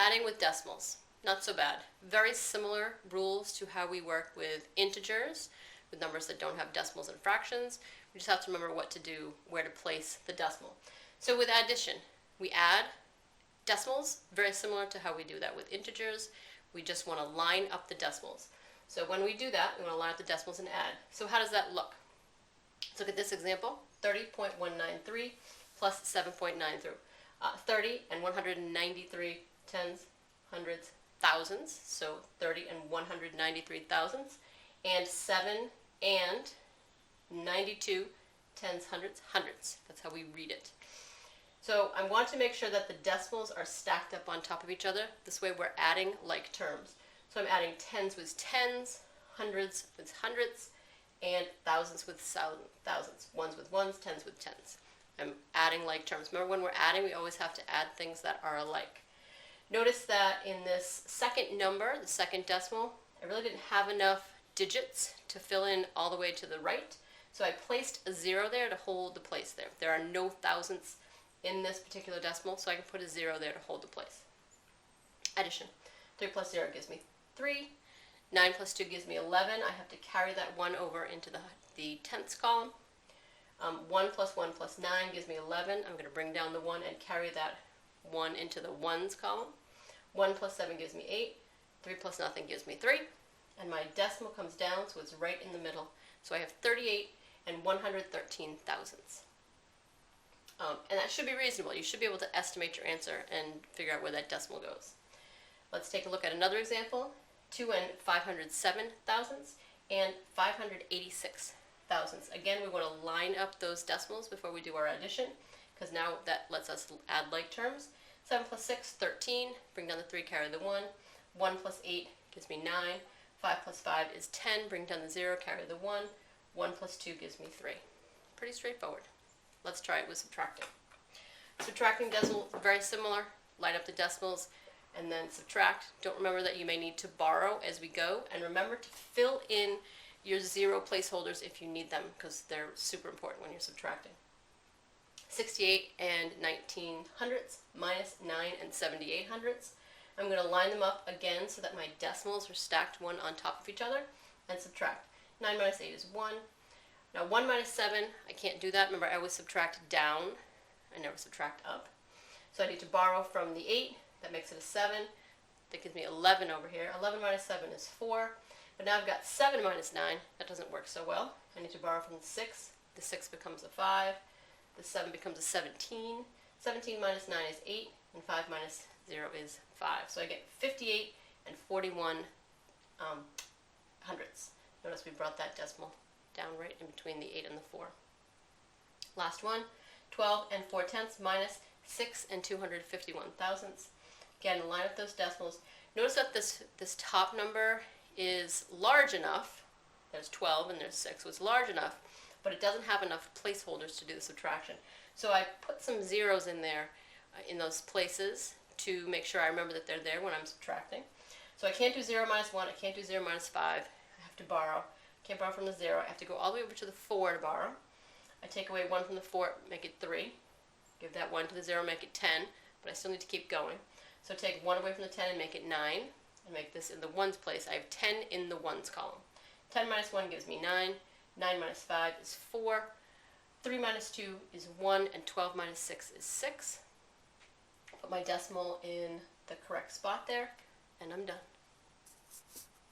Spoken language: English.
adding with decimals. Not so bad. Very similar rules to how we work with integers, with numbers that don't have decimals and fractions. We just have to remember what to do, where to place the decimal. So with addition, we add decimals, very similar to how we do that with integers. We just want to line up the decimals. So when we do that, we want to line up the decimals and add. So how does that look? Let's look at this example, 30.193 plus 7.93. 30 and 193 tens, hundreds, thousands, so 30 and 193 thousandths, and 7 and 92 tens, hundreds, hundreds. That's how we read it. So I want to make sure that the decimals are stacked up on top of each other. This way we're adding like terms. So I'm adding tens with tens, hundreds with hundreds, and thousands with thousands. Ones with ones, tens with tens. I'm adding like terms. Remember, when we're adding, we always have to add things that are alike. Notice that in this second number, the second decimal, I really didn't have enough digits to fill in all the way to the right. So I placed a 0 there to hold the place there. There are no thousandths in this particular decimal, so I can put a 0 there to hold the place. Addition. 3 plus 0 gives me 3. 9 plus 2 gives me 11. I have to carry that 1 over into the tenths column. 1 plus 1 plus 9 gives me 11. I'm going to bring down the 1 and carry that 1 into the ones column. 1 plus 7 gives me 8. 3 plus nothing gives me 3. And my decimal comes down, so it's right in the middle. So I have 38 and 113 thousandths. And that should be reasonable. You should be able to estimate your answer and figure out where that decimal goes. Let's take a look at another example. 2 and 507 thousandths and 586 thousandths. Again, we want to line up those decimals before we do our addition, because now that lets us add like terms. 7 plus 6, 13. Bring down the 3, carry the 1. 1 plus 8 gives me 9. 5 plus 5 is 10. Bring down the 0, carry the 1. 1 plus 2 gives me 3. Pretty straightforward. Let's try it with subtracting. Subtracting decimals, very similar. Line up the decimals and then subtract. Don't remember that you may need to borrow as we go, and remember to fill in your 0 placeholders if you need them, because they're super important when you're subtracting. 68 and 19 hundredths minus 9 and 78 hundredths. I'm going to line them up again so that my decimals are stacked one on top of each other, and subtract. 9 minus 8 is 1. Now 1 minus 7, I can't do that. Remember, I always subtract down. I never subtract up. So I need to borrow from the 8. That makes it a 7. That gives me 11 over here. 11 minus 7 is 4. But now I've got 7 minus 9. That doesn't work so well. I need to borrow from the 6. The 6 becomes a 5. The 7 becomes a 17. 17 minus 9 is 8. And 5 minus 0 is 5. So I get 58 and 41 hundredths. Notice we brought that decimal down right in between the 8 and the 4. Last one, 12 and 4 tenths minus 6 and 251 thousandths. Again, line up those decimals. Notice that this top number is large enough. There's 12 and there's 6, so it's large enough, but it doesn't have enough placeholders to do the subtraction. So I put some zeros in there in those places to make sure I remember that they're there when I'm subtracting. So I can't do 0 minus 1, I can't do 0 minus 5. I have to borrow. Can't borrow from the 0. I have to go all the way over to the 4 to borrow. I take away 1 from the 4, make it 3. Give that 1 to the 0, make it 10, but I still need to keep going. So take 1 away from the 10 and make it 9, and make this in the ones place. I have 10 in the ones column. 10 minus 1 gives me 9. 9 minus 5 is 4. 3 minus 2 is 1, and 12 minus 6 is 6. Put my decimal in the correct spot there, and I'm done.